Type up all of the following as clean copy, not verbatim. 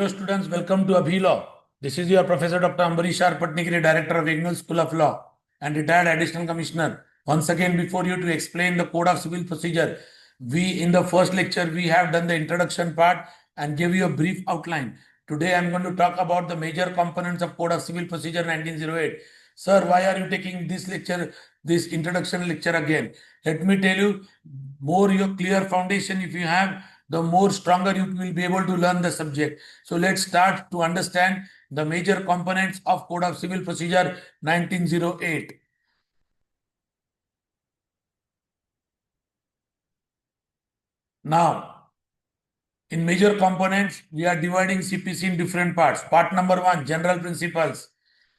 Hello students, welcome to Abhi Law. This is your Professor Dr. Ambarish R. Patnikari, Director of IGNOU School of Law and retired Additional Commissioner. Once again, before you to explain the Code of Civil Procedure, in the first lecture, we have done the introduction part and give you a brief outline. Today, I am going to talk about the major components of Code of Civil Procedure 1908. Sir, why are you taking this lecture, this introduction lecture again? Let me tell you, more your clear foundation if you have, the more stronger you will be able to learn the subject. So let's start to understand the major components of Code of Civil Procedure 1908. Now, in major components, we are dividing CPC in different parts. Part number 1, General Principles.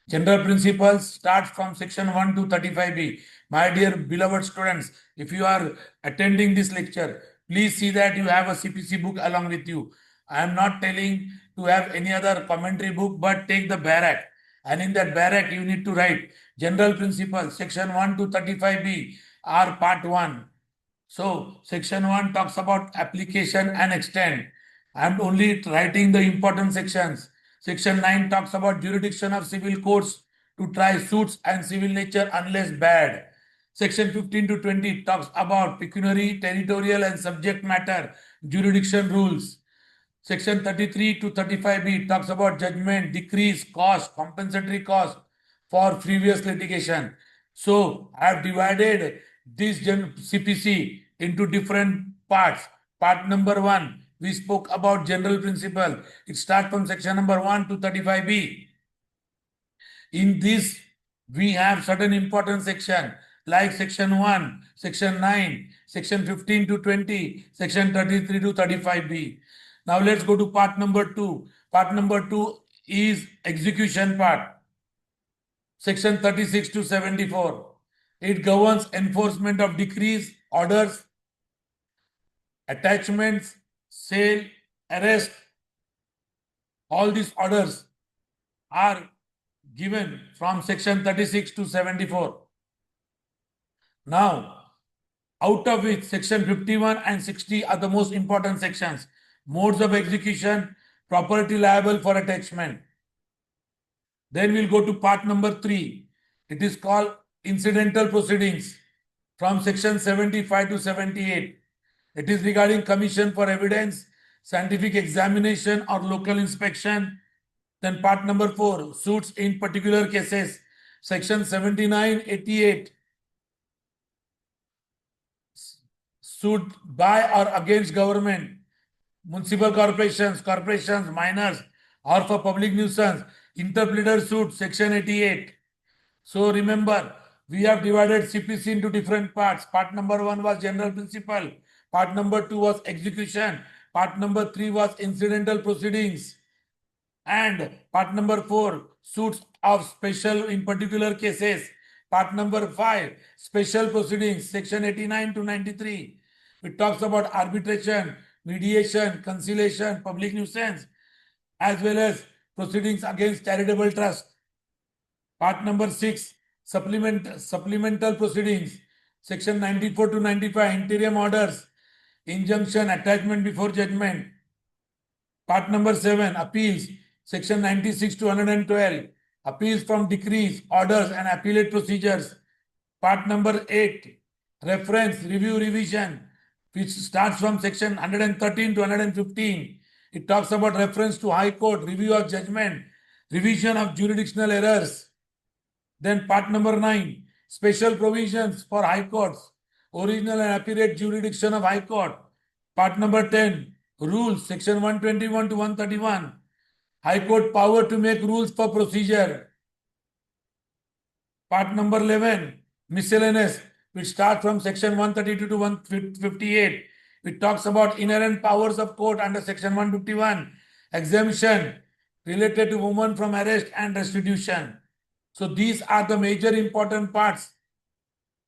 General Principles starts from section 1 to 35B. My dear beloved students, if you are attending this lecture, please see that you have a CPC book along with you. I am not telling to have any other commentary book, but take the barrack. And in that barrack, you need to write General Principles, section 1 to 35B are part 1. So, section 1 talks about application and extent. I am only writing the important sections. Section 9 talks about jurisdiction of civil courts to try suits and civil nature unless bad. Section 15 to 20 talks about pecuniary, territorial, and subject matter jurisdiction rules. Section 33 to 35B talks about judgment, decrease, cost, compensatory cost for previous litigation. So, I have divided this CPC into different parts. Part number 1, we spoke about general principle. It starts from section number 1 to 35B. In this, we have certain important section like section 1, section 9, section 15 to 20, section 33 to 35B. Now let's go to part number 2. Part number 2 is execution part. Section 36 to 74. It governs enforcement of decrees, orders, attachments, sale, arrest. All these orders are given from section 36 to 74. Now, out of which section 51 and 60 are the most important sections. Modes of execution, property liable for attachment. Then we'll go to part number 3. It is called incidental proceedings from section 75 to 78. It is regarding commission for evidence, scientific examination or local inspection. Then part number 4, suits in particular cases, section 79, 88. Suit by or against government, municipal corporations, minors, or for public nuisance, interpleader suit, section 88. So remember, we have divided CPC into different parts. Part number 1 was general principle. Part number 2 was execution. Part number 3 was incidental proceedings. And part number 4, suits of special in particular cases. Part number 5, special proceedings, section 89 to 93. It talks about arbitration, mediation, conciliation, public nuisance, as well as proceedings against charitable trust. Part number 6, supplemental proceedings, section 94 to 95, interim orders, injunction, attachment before judgment. Part number 7, appeals, section 96 to 112, appeals from decrees, orders, and appellate procedures. Part number 8, reference, review, revision, which starts from section 113 to 115. It talks about reference to High Court, review of judgment, revision of jurisdictional errors. Then part number 9, special provisions for High Courts, original and appellate jurisdiction of High Court. Part number 10, rules, section 121 to 131. High Court power to make rules for procedure. Part number 11, miscellaneous, which starts from section 132 to 158. It talks about inherent powers of court under section 151, exemption related to women from arrest and restitution. So these are the major important parts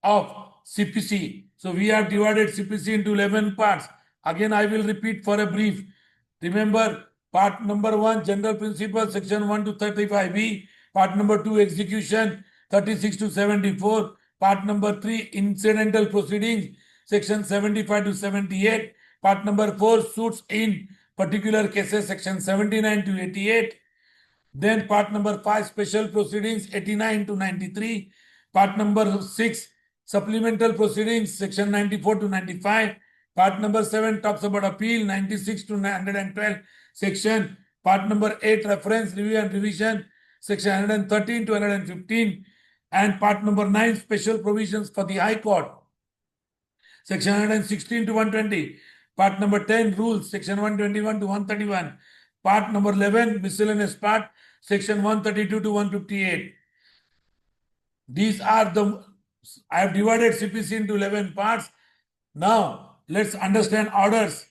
of CPC. So we have divided CPC into 11 parts. Again, I will repeat for a brief. Remember, part number 1, general principle, section 1 to 35B. Part number 2, execution, 36 to 74. Part number 3, incidental proceedings, section 75 to 78. Part number 4, suits in particular cases, section 79 to 88. Then part number 5, special proceedings, 89 to 93. Part number 6, supplemental proceedings, section 94 to 95. Part number 7 talks about appeal, 96 to 112 section. Part number 8, reference, review and revision, section 113 to 115. And part number 9, special provisions for the High Court, section 116 to 120. Part number 10, rules, section 121 to 131. Part number 11, miscellaneous part, section 132 to 158. These are I have divided CPC into 11 parts. Now, let's understand orders.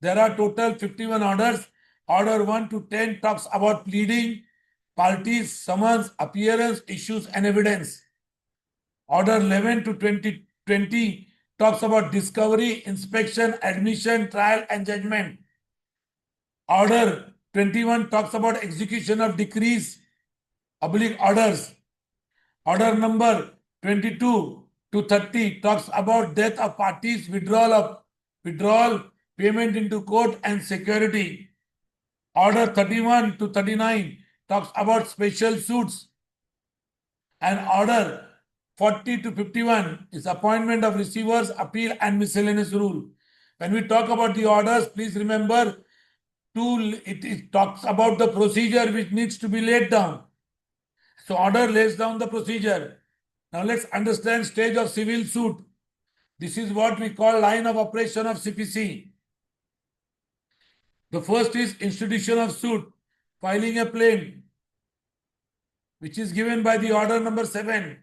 There are total 51 orders. Order 1 to 10 talks about pleading, parties, summons, appearance, issues, and evidence. Order 11 to 20 talks about discovery, inspection, admission, trial, and judgment. Order 21 talks about execution of decrees, orders. Order number 22 to 30 talks about death of parties, withdrawal, payment into court, and security. Order 31 to 39 talks about special suits. And order 40 to 51 is appointment of receivers, appeal, and miscellaneous rule. When we talk about the orders, please remember, it talks about the procedure which needs to be laid down. So order lays down the procedure. Now let's understand stage of civil suit. This is what we call line of operation of CPC. The first is institution of suit, filing a plaint, which is given by the order number 7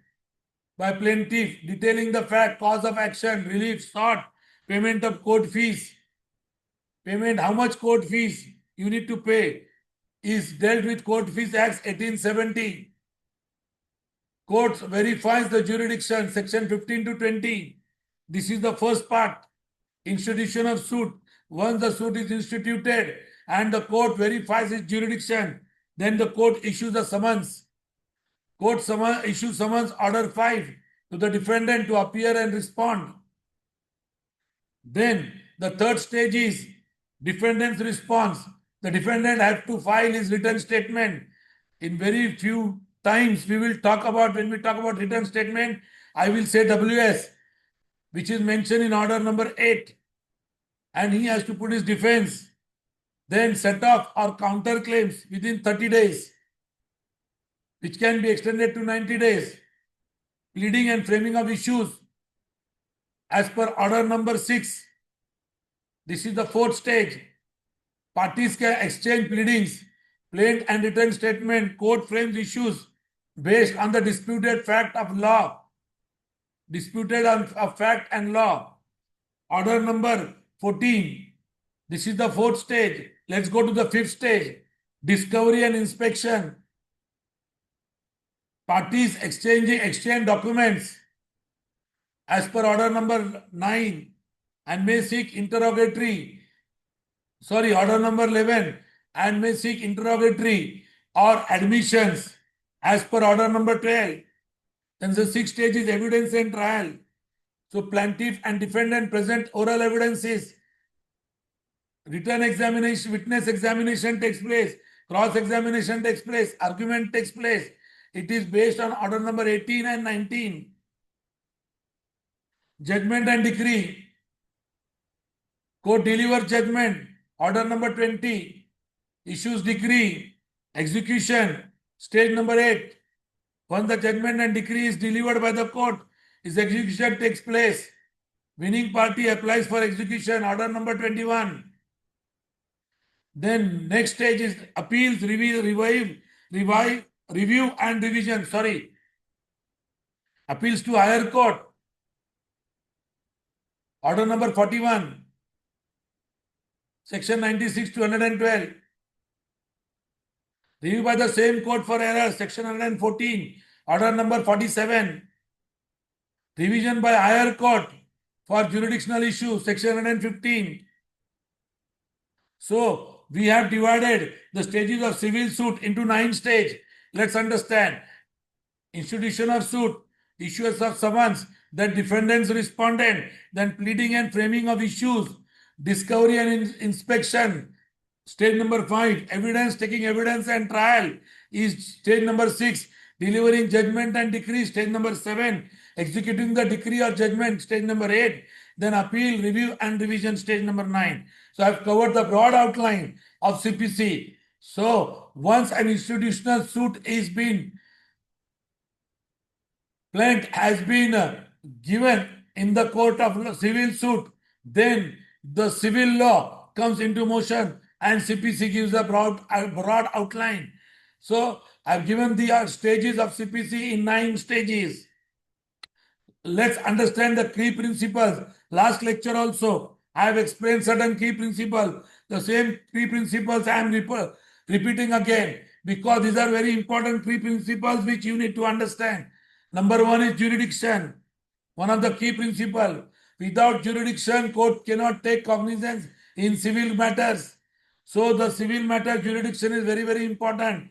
by plaintiff, detailing the fact, cause of action, relief sought, payment of court fees. Payment, how much court fees you need to pay, is dealt with Court Fees Act 1870. Court verifies the jurisdiction, section 15 to 20. This is the first part, institution of suit. Once the suit is instituted and the court verifies its jurisdiction, then the court issues a summons. Court issues summons order 5 to the defendant to appear and respond. Then the third stage is defendant's response. The defendant has to file his written statement. In very few times we will talk about, when we talk about written statement, I will say WS, which is mentioned in order number 8. And he has to put his defense, then set off or counter claims within 30 days, which can be extended to 90 days. Pleading and framing of issues as per order number 6. This is the fourth stage. Parties can exchange pleadings, plaint and written statement. Court frames issues based on the disputed fact of law. Disputed of fact and law. Order number 14. This is the fourth stage. Let's go to the fifth stage. Discovery and inspection. Parties exchange documents as per order number 9 and may seek order number 11 and may seek interrogatory or admissions as per order number 12. Then the sixth stage is evidence and trial. So plaintiff and defendant present oral evidences. Written examination, witness examination takes place. Cross-examination takes place. Argument takes place. It is based on order number 18 and 19. Judgment and decree. Court delivers judgment. Order number 20. Issues decree. Execution. Stage number 8. Once the judgment and decree is delivered by the court, its execution takes place. Winning party applies for execution. Order number 21. Then next stage is appeals, review and revision. Appeals to higher court. Order number 41. Section 96 to 112. Review by the same court for errors. Section 114. Order number 47. Revision by higher court for jurisdictional issues. Section 115. So we have divided the stages of civil suit into 9 stages. Let's understand. Institution of suit, issuance of summons, then defendant's respondent, then pleading and framing of issues, Discovery and inspection, stage number 5. Evidence, taking evidence and trial is stage number 6. Delivering judgment and decree, stage number 7. Executing the decree or judgment, stage number 8. Then appeal, review and revision, stage number 9. So I've covered the broad outline of CPC. So once an institutional suit is been plaint has been given in the court of civil suit, then the civil law comes into motion and CPC gives a broad outline. So I've given the stages of CPC in 9 stages. Let's understand the key principles. Last lecture also, I have explained certain key principles. The same key principles I am repeating again because these are very important key principles which you need to understand. Number 1 is jurisdiction. One of the key principles. Without jurisdiction, court cannot take cognizance in civil matters. So the civil matter jurisdiction is very, very important.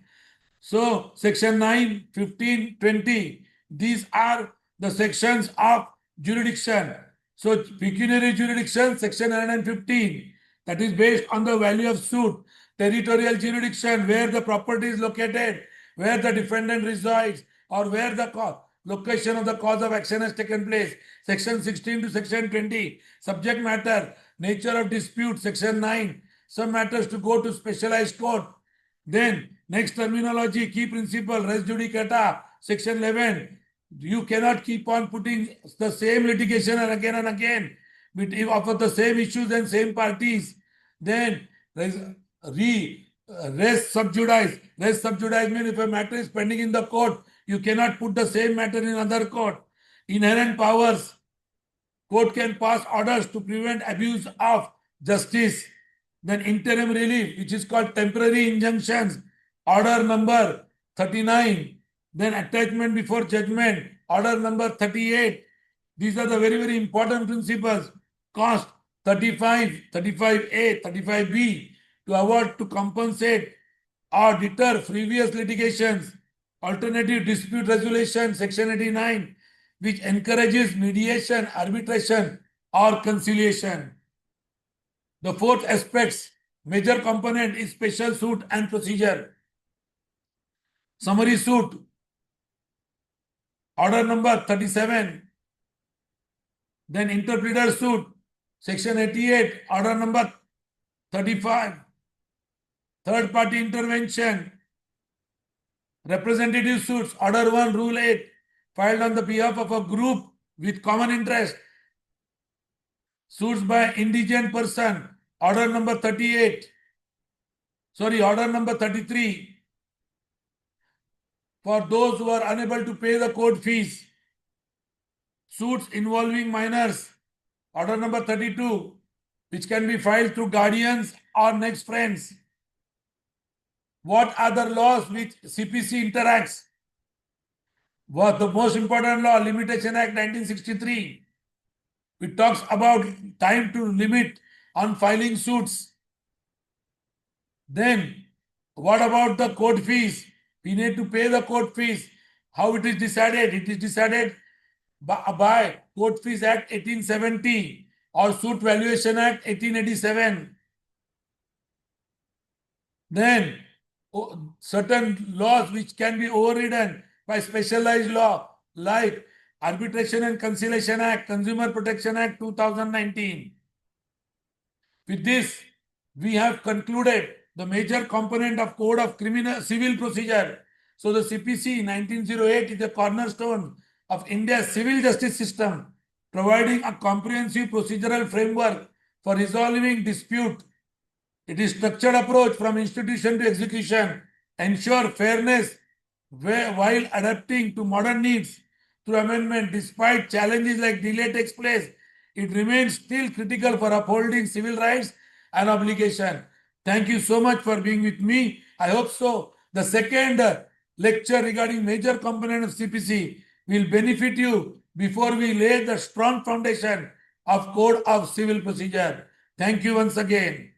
So section 9, 15, 20, these are the sections of jurisdiction. So pecuniary jurisdiction, section 115, that is based on the value of suit. Territorial jurisdiction, where the property is located, where the defendant resides, or where the location of the cause of action has taken place. Section 16 to section 20. Subject matter, nature of dispute, section 9. Some matters to go to specialized court. Then next terminology, key principle, res judicata, section 11. You cannot keep on putting the same litigation and again of the same issues and same parties. Then res sub judice. Res sub judice means if a matter is pending in the court, you cannot put the same matter in another court. Inherent powers. Court can pass orders to prevent abuse of justice. Then interim relief, which is called temporary injunctions. Order number 39. Then attachment before judgment. Order number 38. These are the very, very important principles. Cost 35, 35A, 35B to award, to compensate or deter previous litigations. Alternative dispute resolution, section 89, which encourages mediation, arbitration or conciliation. The fourth aspect, major component is special suit and procedure. Summary suit, order number 37. Then interpreter suit, section 88, order number 35. Third party intervention, representative suits, order 1, rule 8, filed on the behalf of a group with common interest. Suits by indigent person, order number 38. Order number 33. For those who are unable to pay the court fees. Suits involving minors, order number 32, which can be filed through guardians or next friends. What are the laws which CPC interacts? What the most important law, Limitation Act 1963. It talks about time to limit on filing suits. Then, what about the court fees? We need to pay the court fees. How it is decided? It is decided by Court Fees Act 1870 or Suit Valuation Act 1887. Then, certain laws which can be overridden by specialized law like Arbitration and Conciliation Act, Consumer Protection Act 2019. With this, we have concluded the major component of Code of Civil Procedure. So the CPC 1908 is the cornerstone of India's civil justice system, providing a comprehensive procedural framework for resolving dispute. It is structured approach from institution to execution, ensure fairness while adapting to modern needs through amendment. Despite challenges like delay takes place, it remains still critical for upholding civil rights and obligation. Thank you so much for being with me. I hope so. The second lecture regarding major component of CPC will benefit you before we lay the strong foundation of Code of Civil Procedure. Thank you once again.